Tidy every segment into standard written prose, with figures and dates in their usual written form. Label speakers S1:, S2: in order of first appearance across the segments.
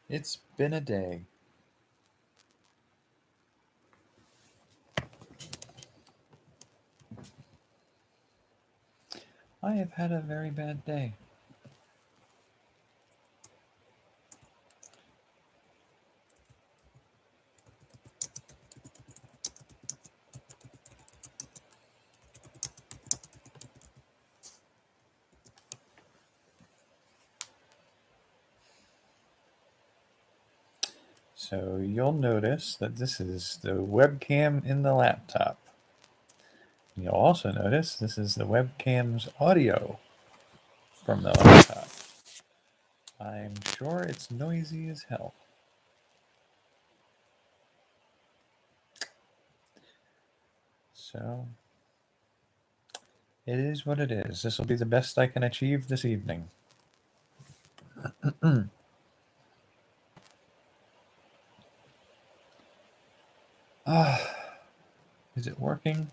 S1: It's been a day. I have had a very bad day. So you'll notice that this is the webcam in the laptop. You'll also notice this is the webcam's audio from the laptop. I'm sure it's noisy as hell. So it is what it is. This will be the best I can achieve this evening. Is it working?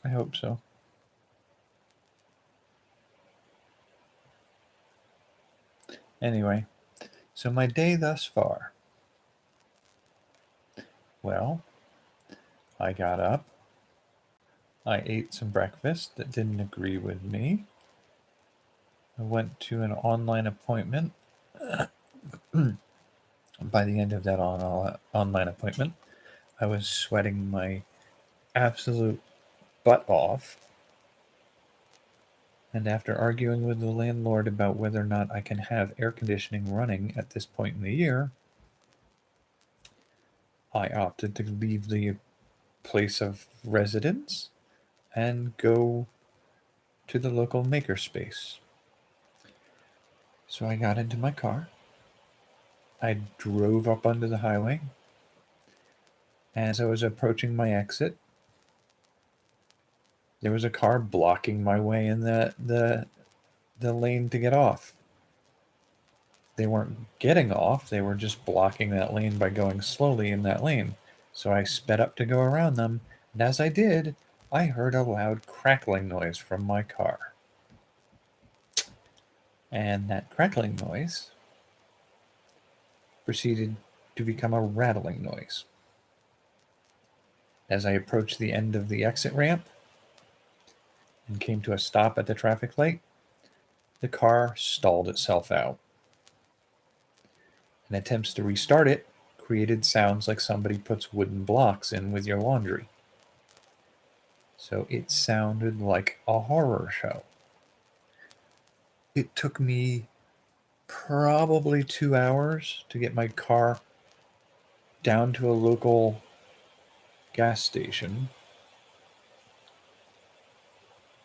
S1: I hope so. Anyway, so my day thus far. Well, I got up. I ate some breakfast that didn't agree with me. I went to an online appointment. By the end of that online appointment, I was sweating my absolute butt off. And after arguing with the landlord about whether or not I can have air conditioning running at this point in the year, I opted to leave the place of residence and go to the local makerspace. So I got into my car. I drove up onto the highway. As I was approaching my exit, there was a car blocking my way in the lane to get off. They weren't getting off, they were just blocking that lane by going slowly in that lane. So I sped up to go around them, and as I did, I heard a loud crackling noise from my car. And that crackling noise proceeded to become a rattling noise. As I approached the end of the exit ramp and came to a stop at the traffic light, the car stalled itself out. And attempts to restart it created sounds like somebody puts wooden blocks in with your laundry. So it sounded like a horror show. It took me probably 2 hours to get my car down to a local gas station,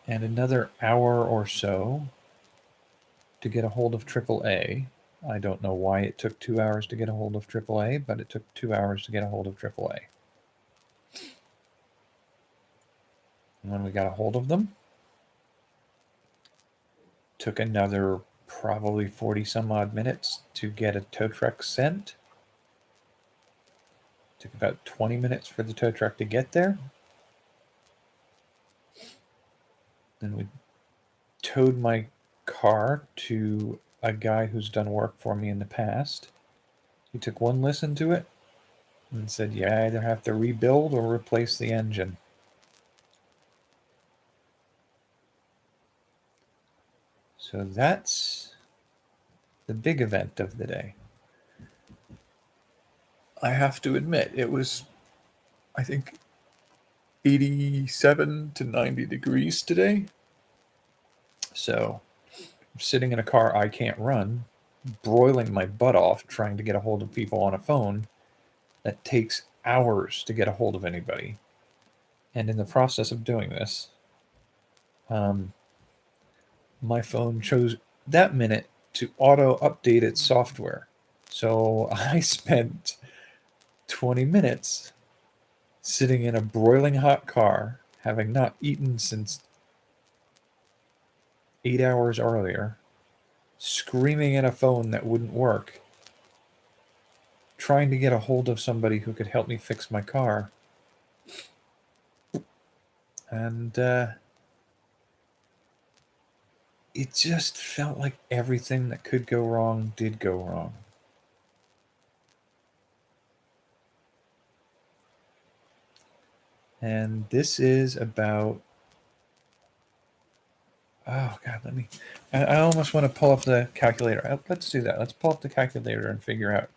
S1: and another hour or so to get a hold of AAA. I don't know why it took 2 hours to get a hold of AAA, but it took 2 hours to get a hold of AAA. And when we got a hold of them, took another probably 40 some odd minutes to get a tow truck sent. Took about 20 minutes for the tow truck to get there. Then we towed my car to a guy who's done work for me in the past. He took one listen to it and said, "You either have to rebuild or replace the engine." So that's the big event of the day. I have to admit, it was, I think, 87 to 90 degrees today. So I'm sitting in a car I can't run, broiling my butt off trying to get a hold of people on a phone that takes hours to get a hold of anybody. And in the process of doing this, my phone chose that minute to auto update its software. So I spent 20 minutes sitting in a broiling hot car, having not eaten since 8 hours earlier, screaming at a phone that wouldn't work, trying to get a hold of somebody who could help me fix my car. And it just felt like everything that could go wrong did go wrong. And this is about, oh God, I almost want to pull up the calculator. Let's do that. Let's pull up the calculator and figure out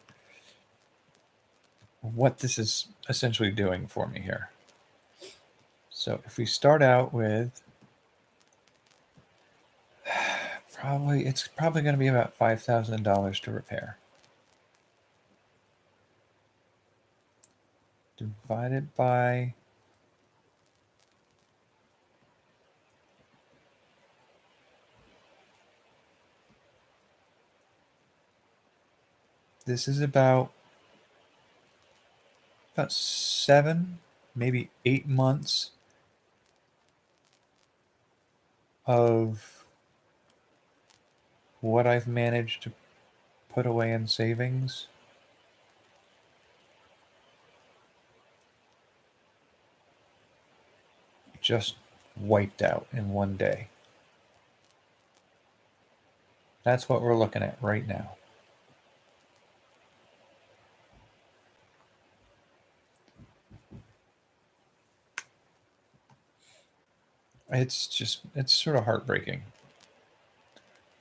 S1: what this is essentially doing for me here. So if we start out with, it's probably going to be about $5,000 to repair. Divided by this is about 7, maybe 8 months of what I've managed to put away in savings. Just wiped out in one day. That's what we're looking at right now. It's sort of heartbreaking.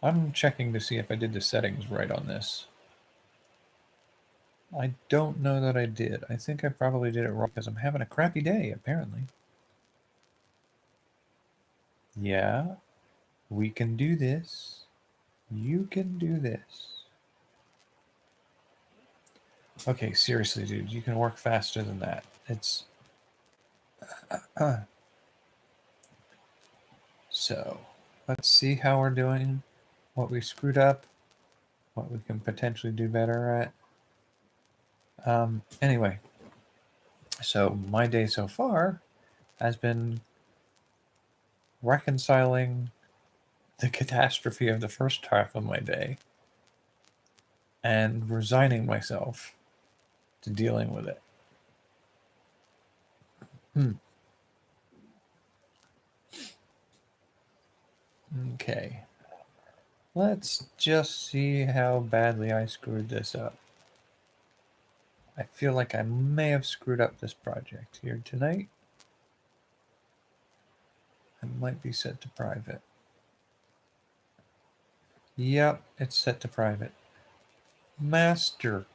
S1: I'm checking to see if I did the settings right on this. I don't know that I did. I think I probably did it wrong because I'm having a crappy day, apparently. Yeah, we can do this. You can do this. Okay, seriously, dude, you can work faster than that. It's... So, let's see how we're doing, what we screwed up, what we can potentially do better at. Anyway, so my day so far has been reconciling the catastrophe of the first half of my day and resigning myself to dealing with it. Okay. Let's just see how badly I screwed this up. I feel like I may have screwed up this project here tonight. It might be set to private. Yep, it's set to private. Master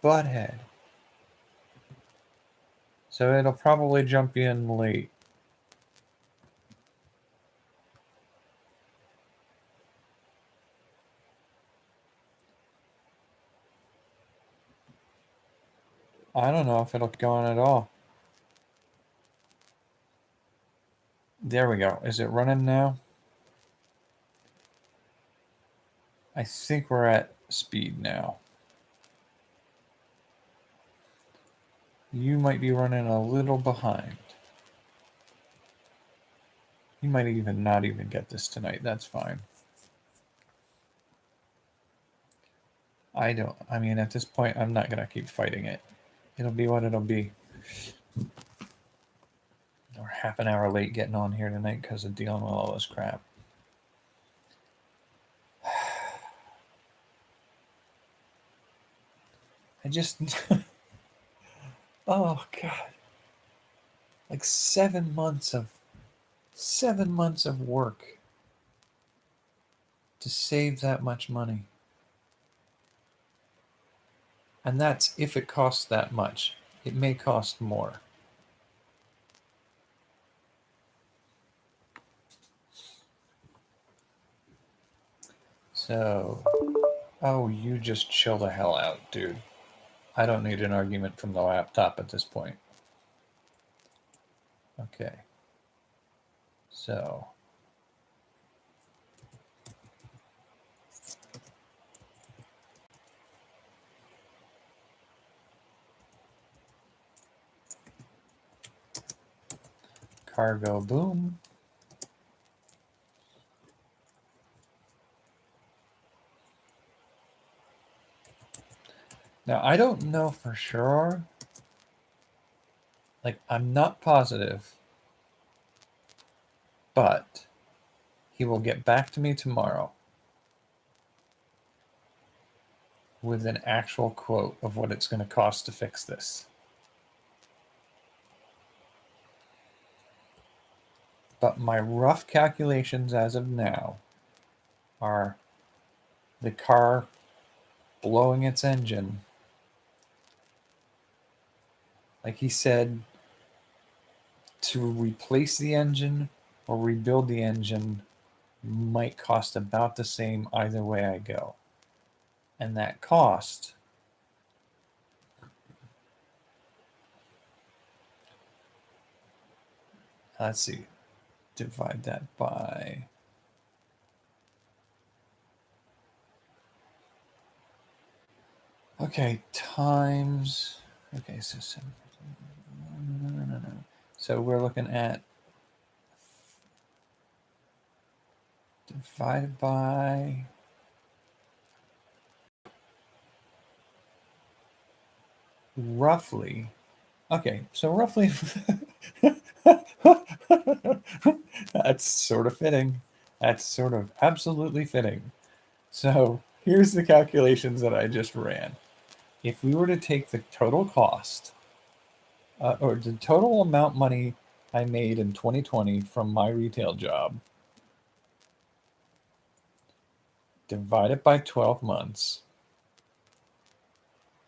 S1: butthead. So it'll probably jump in late. I don't know if it'll go on at all. There we go. Is it running now? I think we're at speed now. You might be running a little behind. You might even not even get this tonight. That's fine. I mean, at this point, I'm not going to keep fighting it. It'll be what it'll be. We're half an hour late getting on here tonight because of dealing with all this crap. I just... oh, God. Like 7 months of work to save that much money. And that's if it costs that much. It may cost more. So, oh, you just chill the hell out, dude. I don't need an argument from the laptop at this point. Okay. So, cargo boom. Now, I don't know for sure. Like, I'm not positive. But he will get back to me tomorrow with an actual quote of what it's going to cost to fix this. But my rough calculations as of now are the car blowing its engine. Like he said, to replace the engine or rebuild the engine might cost about the same either way I go. And that cost, let's see, divide that by, okay, times, okay, so 7, no. So we're looking at divided by, roughly, okay, so roughly, that's sort of fitting. That's sort of absolutely fitting. So here's the calculations that I just ran. If we were to take the total cost, or the total amount money I made in 2020 from my retail job, divide it by 12 months,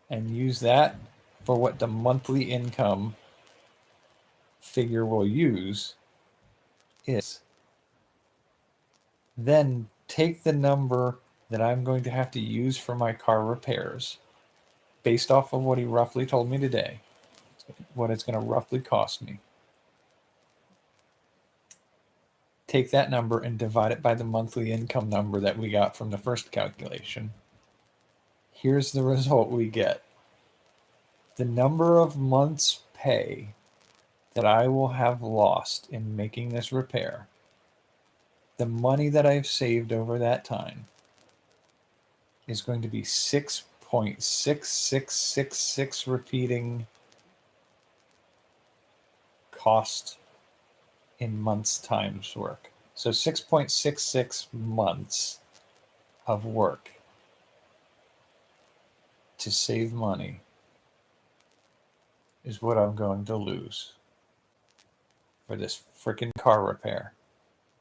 S1: and use that for what the monthly income figure we'll use is, then take the number that I'm going to have to use for my car repairs based off of what he roughly told me today, what it's going to roughly cost me. Take that number and divide it by the monthly income number that we got from the first calculation. Here's the result we get. The number of months' pay that I will have lost in making this repair, the money that I've saved over that time, is going to be 6.6666 repeating cost in months times work. So 6.66 months of work to save money is what I'm going to lose for this freaking car repair,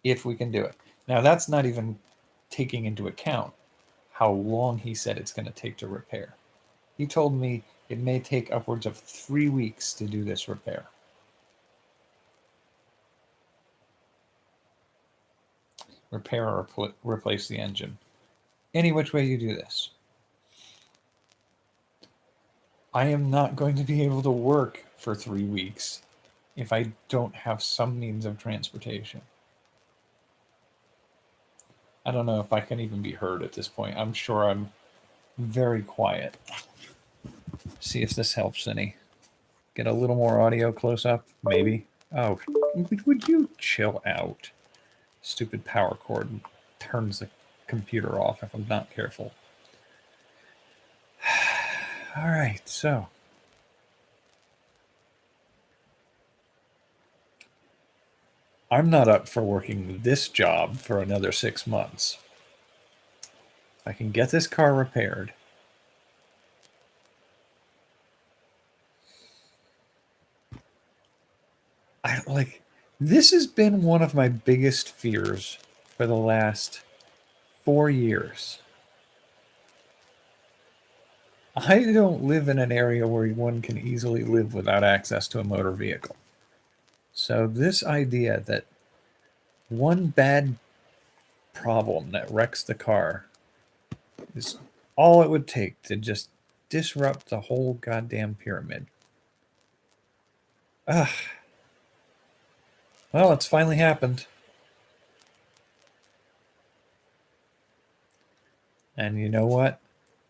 S1: if we can do it. Now, that's not even taking into account how long he said it's going to take to repair. He told me it may take upwards of 3 weeks to do this repair. Repair or replace the engine. Any which way you do this. I am not going to be able to work for 3 weeks if I don't have some means of transportation. I don't know if I can even be heard at this point. I'm sure I'm very quiet. See if this helps any. Get a little more audio close up, maybe. Oh, would you chill out? Stupid power cord turns the computer off if I'm not careful. All right, so I'm not up for working this job for another 6 months. If I can get this car repaired, this has been one of my biggest fears for the last 4 years. I don't live in an area where one can easily live without access to a motor vehicle. So this idea that one bad problem that wrecks the car is all it would take to just disrupt the whole goddamn pyramid. Ugh. Well, it's finally happened. And you know what?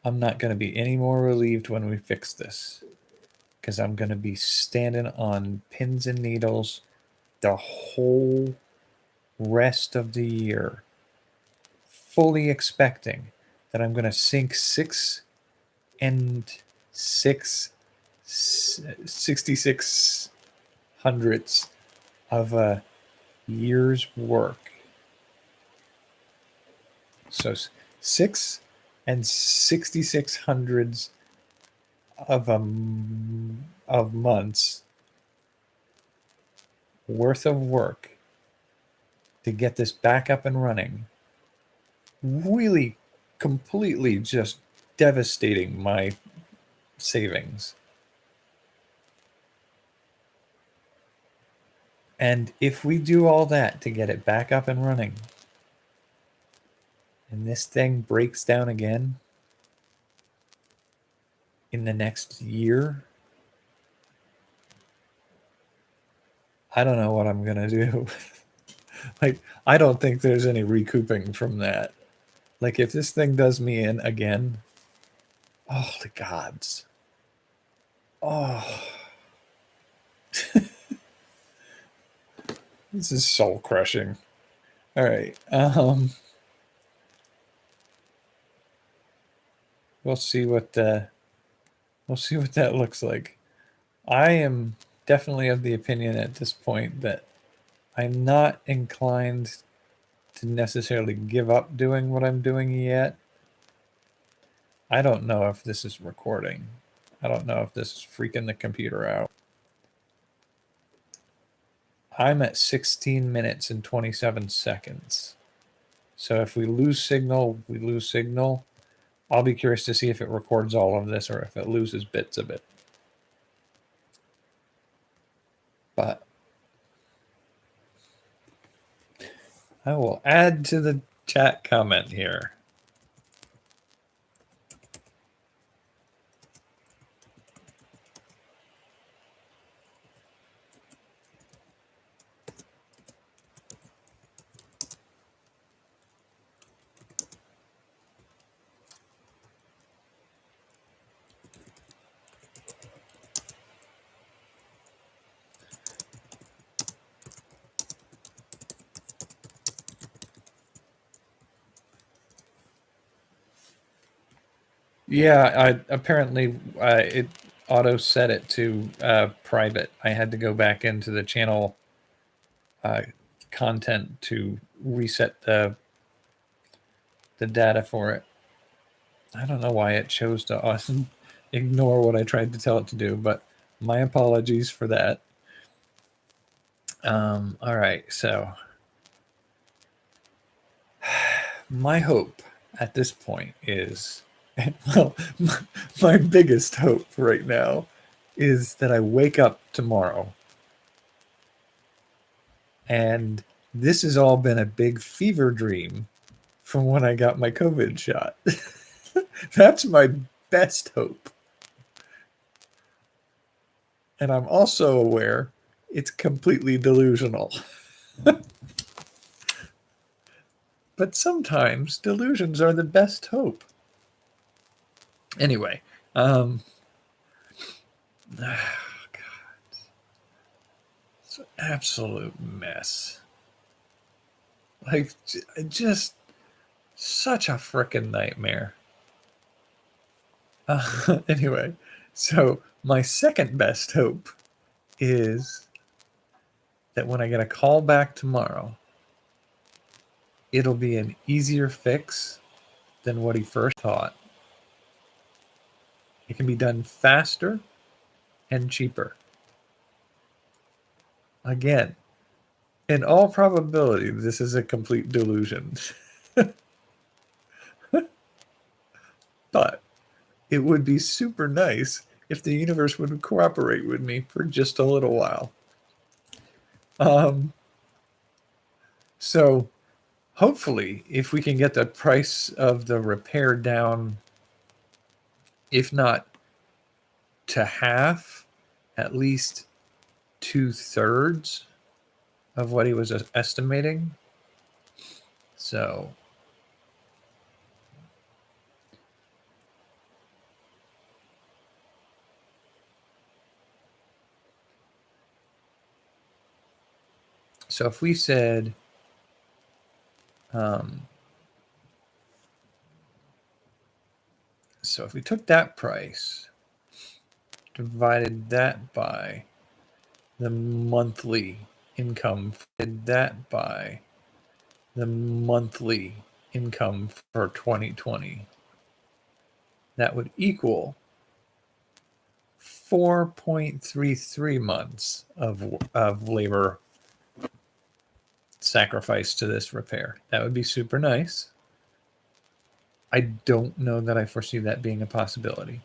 S1: I'm not going to be any more relieved when we fix this, because I'm going to be standing on pins and needles the whole rest of the year, fully expecting that I'm going to sink 66 hundredths of a year's work. So 6 and 66 hundredths of months worth of work to get this back up and running, really completely just devastating my savings. And if we do all that to get it back up and running, and this thing breaks down again in the next year, I don't know what I'm going to do. Like, I don't think there's any recouping from that. Like, if this thing does me in again, oh, the gods. Oh, this is soul crushing. All right. We'll see what that looks like. I am definitely of the opinion at this point that I'm not inclined to necessarily give up doing what I'm doing yet. I don't know if this is recording. I don't know if this is freaking the computer out. I'm at 16 minutes and 27 seconds. So if we lose signal, we lose signal. I'll be curious to see if it records all of this or if it loses bits of it. But I will add to the chat comment here. Yeah, apparently it auto set it to private. I had to go back into the channel content to reset the data for it. I don't know why it chose to ignore what I tried to tell it to do, but my apologies for that. All right, so my hope at this point is, well, my biggest hope right now is that I wake up tomorrow and this has all been a big fever dream from when I got my COVID shot. That's my best hope. And I'm also aware it's completely delusional. But sometimes delusions are the best hope. Anyway, oh God, it's an absolute mess. Like, just such a frickin' nightmare. Anyway, so my second best hope is that when I get a call back tomorrow, it'll be an easier fix than what he first thought. It can be done faster and cheaper. Again, in all probability, this is a complete delusion. But it would be super nice if the universe would cooperate with me for just a little while. So hopefully, if we can get the price of the repair down, if not to half, at least 2/3 of what he was estimating. So if we said so if we took that price, divided that by the monthly income, divided that by the monthly income for 2020, that would equal 4.33 months of labor. sacrifice to this repair. That would be super nice. I don't know that I foresee that being a possibility.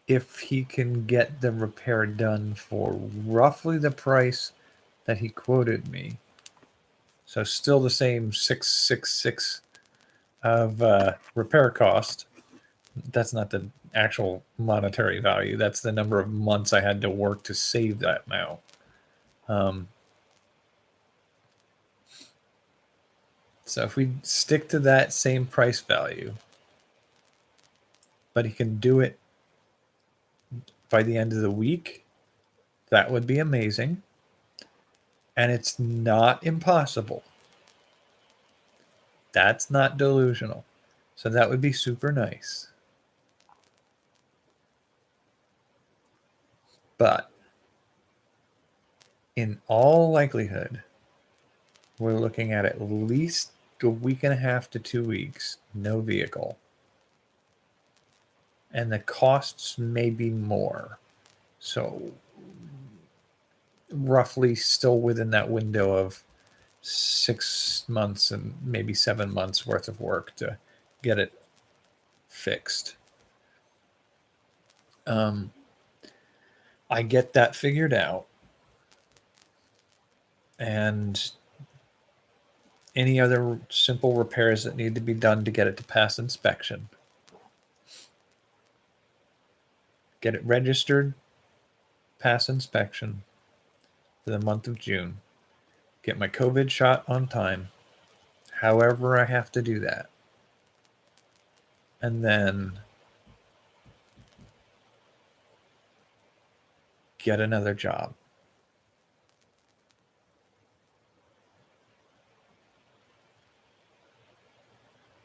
S1: If he can get the repair done for roughly the price that he quoted me, so still the same 666 of repair cost. That's not the actual monetary value. That's the number of months I had to work to save that amount. So if we stick to that same price value, but he can do it by the end of the week, that would be amazing. And it's not impossible. That's not delusional. So that would be super nice. But in all likelihood, we're looking at least a week and a half to 2 weeks, no vehicle. And the costs may be more. So roughly still within that window of 6 months and maybe 7 months worth of work to get it fixed. I get that figured out. And any other simple repairs that need to be done to get it to pass inspection. Get it registered, pass inspection for the month of June. Get my COVID shot on time, however I have to do that. And then get another job.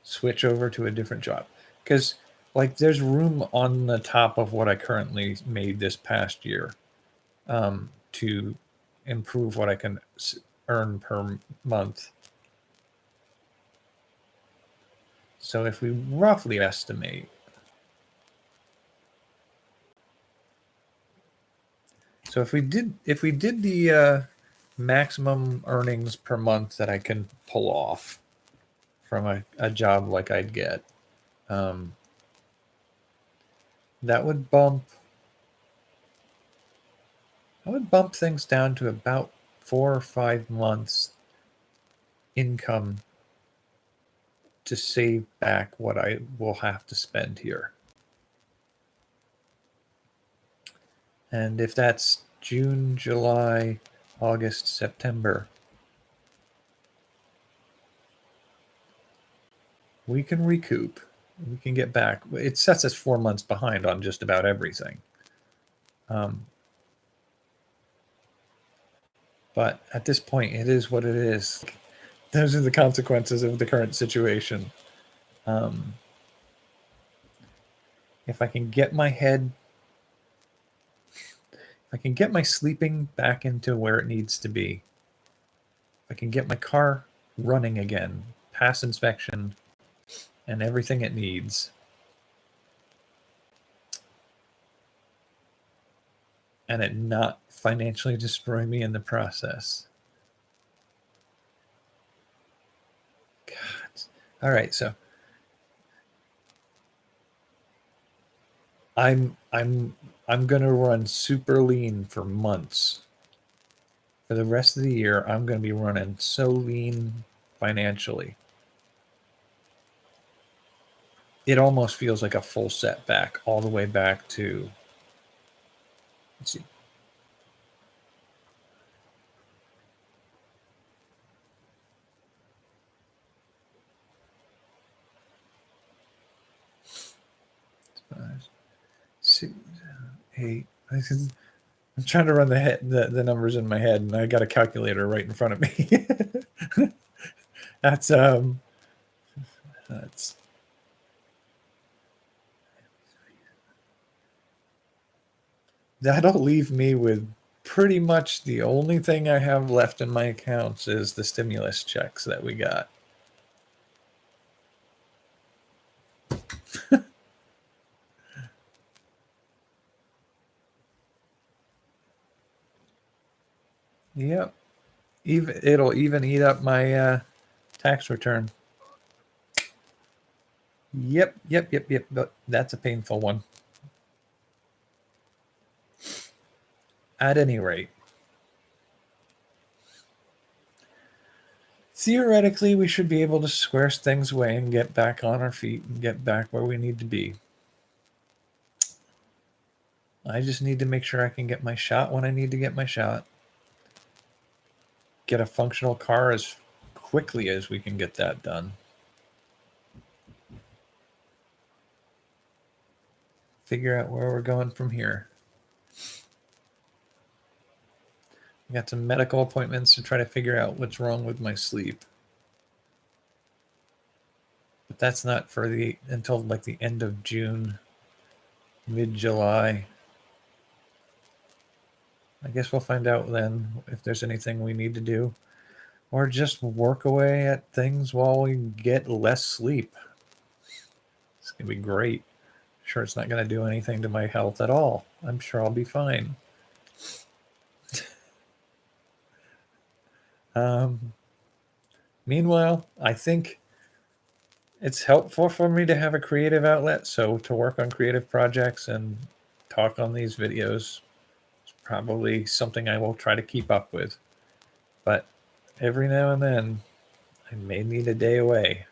S1: Switch over to a different job. Because, like, there's room on the top of what I currently made this past year to improve what I can earn per month. So if we roughly estimate, so if we did the maximum earnings per month that I can pull off from a job like I'd get, that would bump things down to about 4 or 5 months income to save back what I will have to spend here. And if that's June, July, August, September, we can recoup. We can get back. It sets us 4 months behind on just about everything. But at this point, it is what it is. Those are the consequences of the current situation. If I can get my head, if I can get my sleeping back into where it needs to be, if I can get my car running again, pass inspection, and everything it needs, and it not financially destroy me in the process. God. All right, so I'm gonna run super lean for months. For the rest of the year, I'm gonna be running so lean financially. It almost feels like a full setback all the way back to, let's see. Five, 6, 8. I'm trying to run the numbers in my head, and I got a calculator right in front of me. that's that'll leave me with pretty much the only thing I have left in my accounts is the stimulus checks that we got. Yep. It'll even eat up my tax return. Yep. But that's a painful one. At any rate, theoretically, we should be able to square things away and get back on our feet and get back where we need to be. I just need to make sure I can get my shot when I need to get my shot. Get a functional car as quickly as we can get that done. Figure out where we're going from here. I got some medical appointments to try to figure out what's wrong with my sleep. But that's not for until like the end of June, mid-July. I guess we'll find out then if there's anything we need to do, or just work away at things while we get less sleep. It's gonna be great. Sure, it's not gonna do anything to my health at all. I'm sure I'll be fine. Meanwhile, I think it's helpful for me to have a creative outlet. So to work on creative projects and talk on these videos is probably something I will try to keep up with. But every now and then, I may need a day away.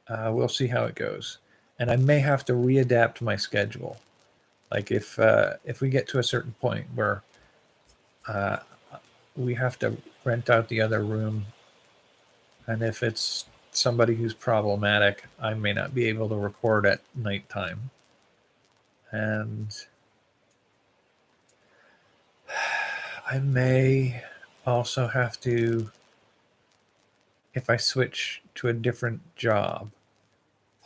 S1: We'll see how it goes, and I may have to readapt my schedule. Like if we get to a certain point where we have to rent out the other room, and if it's somebody who's problematic, I may not be able to record at nighttime. And I may also have to, if I switch to a different job,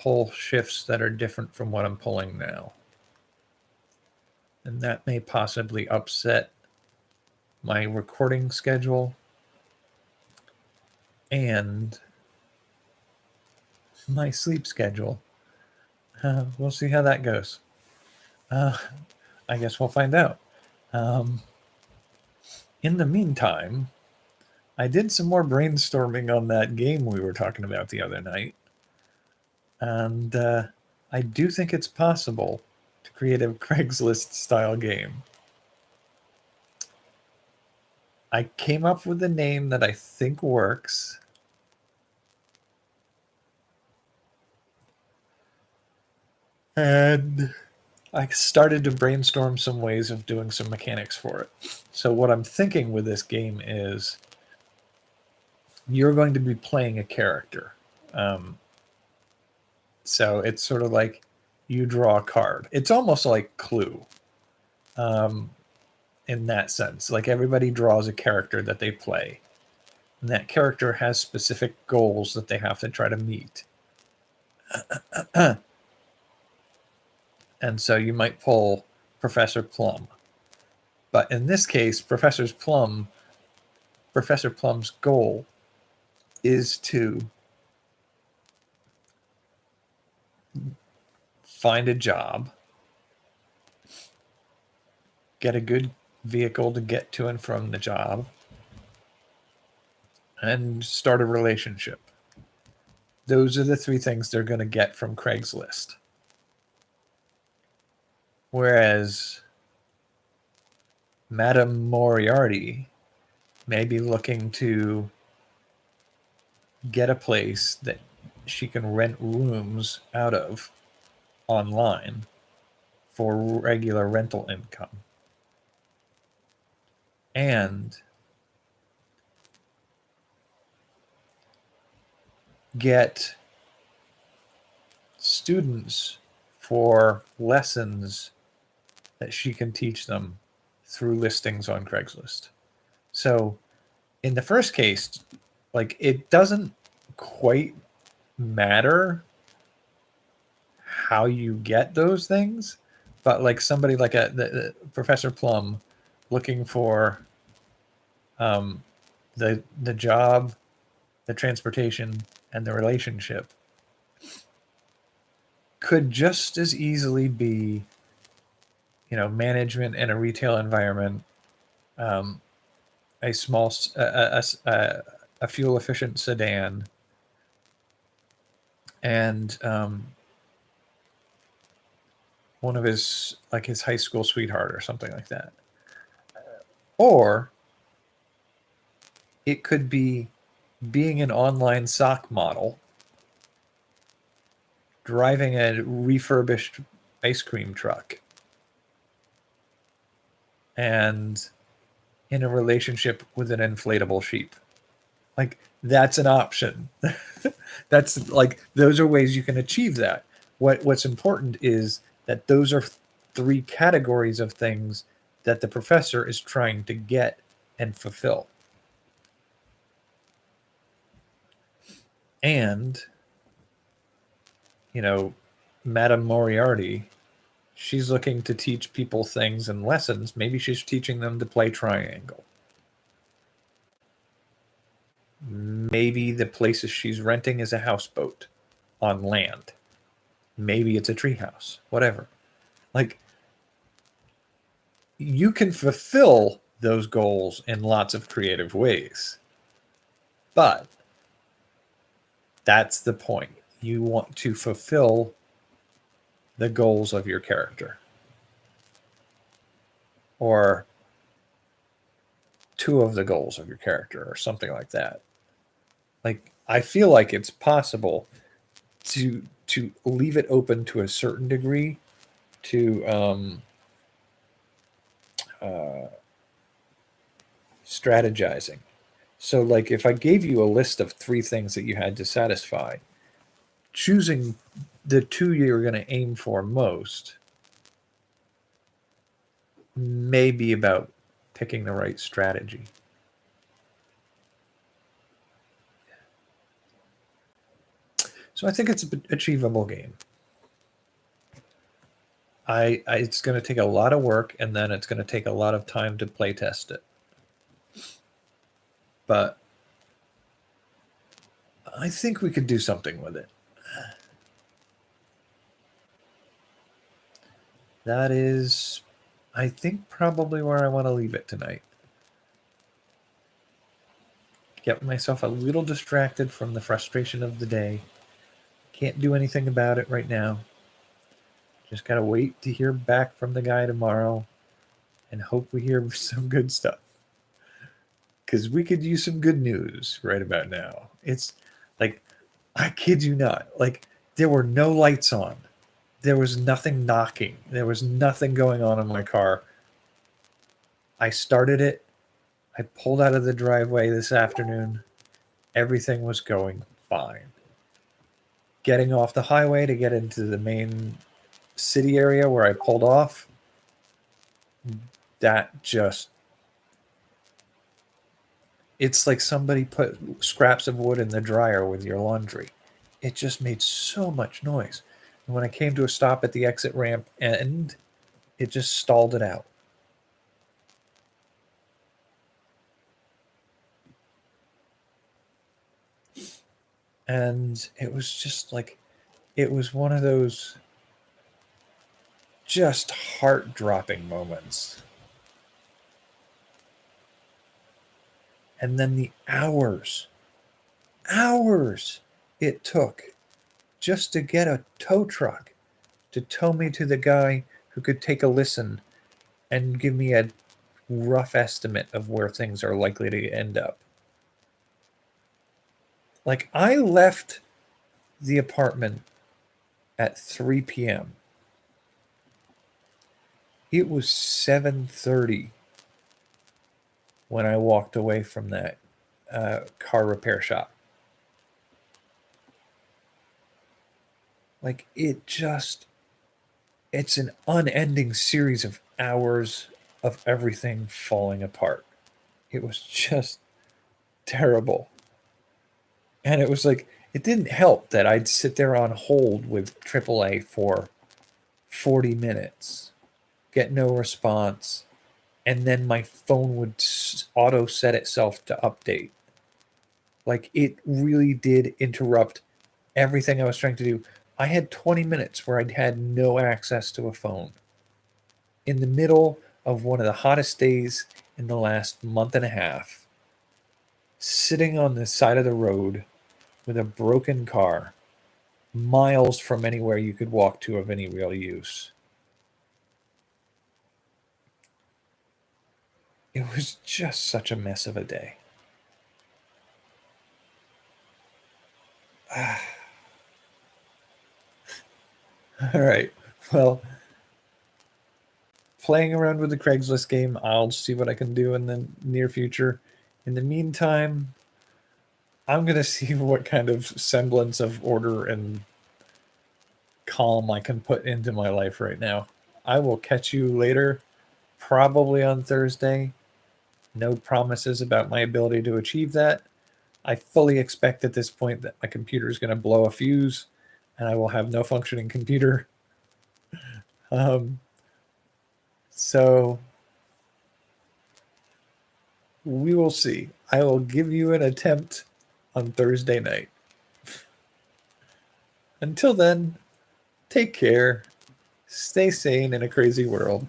S1: pull shifts that are different from what I'm pulling now. And that may possibly upset my recording schedule and my sleep schedule. We'll see how that goes. I guess we'll find out. In the meantime, I did some more brainstorming on that game we were talking about the other night. And I do think it's possible to create a Craigslist style game. I came up with a name that I think works. And I started to brainstorm some ways of doing some mechanics for it. So what I'm thinking with this game is you're going to be playing a character. So it's sort of like you draw a card. It's almost like Clue in that sense. Like everybody draws a character that they play. And that character has specific goals that they have to try to meet. And so you might pull Professor Plum. But in this case, Professor Plum's goal is to find a job, get a good vehicle to get to and from the job, and start a relationship. Those are the three things they're going to get from Craigslist. Whereas Madame Moriarty may be looking to get a place that she can rent rooms out of online for regular rental income. And get students for lessons that she can teach them through listings on Craigslist. So in the first case, like it doesn't quite matter how you get those things, but like somebody like the Professor Plum looking for the job, the transportation, and the relationship could just as easily be, management in a retail environment, a small, a fuel efficient sedan, and one of his high school sweetheart or something like that. Or it could be being an online sock model, driving a refurbished ice cream truck, and in a relationship with an inflatable sheep. Like, that's an option. That's like, those are ways you can achieve that. What's important is that those are three categories of things that the professor is trying to get and fulfill. And, Madame Moriarty, she's looking to teach people things and lessons. Maybe she's teaching them to play triangle. Maybe the places she's renting is a houseboat on land. Maybe it's a treehouse, whatever. Like, you can fulfill those goals in lots of creative ways. But that's the point. You want to fulfill the goals of your character, or two of the goals of your character, or something like that. Like, I feel like it's possible to leave it open to a certain degree to strategizing. So, like, if I gave you a list of 3 things that you had to satisfy, choosing the 2 you're going to aim for most may be about picking the right strategy. So I think it's an achievable game. It's going to take a lot of work, and then it's going to take a lot of time to play test it. But I think we could do something with it. That is, I think, probably where I want to leave it tonight. Get myself a little distracted from the frustration of the day. Can't do anything about it right now. Just gotta wait to hear back from the guy tomorrow and hope we hear some good stuff. Because we could use some good news right about now. It's like, I kid you not, like, there were no lights on. There was nothing knocking. There was nothing going on in my car. I started it. I pulled out of the driveway this afternoon. Everything was going fine. Getting off the highway to get into the main city area where I pulled off, that just, it's like somebody put scraps of wood in the dryer with your laundry. It just made so much noise. And when I came to a stop at the exit ramp end, it just stalled it out. And it was just like, it was one of those just heart-dropping moments. And then the hours it took just to get a tow truck to tow me to the guy who could take a listen and give me a rough estimate of where things are likely to end up. Like, I left the apartment at 3 p.m. It was 7:30 when I walked away from that car repair shop. Like, it's an unending series of hours of everything falling apart. It was just terrible. And it was like, it didn't help that I'd sit there on hold with AAA for 40 minutes, get no response, and then my phone would auto set itself to update. Like, it really did interrupt everything I was trying to do. I had 20 minutes where I'd had no access to a phone in the middle of one of the hottest days in the last month and a half, sitting on the side of the road with a broken car, miles from anywhere you could walk to of any real use. It was just such a mess of a day. All right. Well, playing around with the Craigslist game, I'll see what I can do in the near future. In the meantime, I'm going to see what kind of semblance of order and calm I can put into my life right now. I will catch you later, probably on Thursday. No promises about my ability to achieve that. I fully expect at this point that my computer is going to blow a fuse and I will have no functioning computer. Um, so we will see. I will give you an attempt on Thursday night. Until then, take care. Stay sane in a crazy world.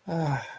S1: Ah.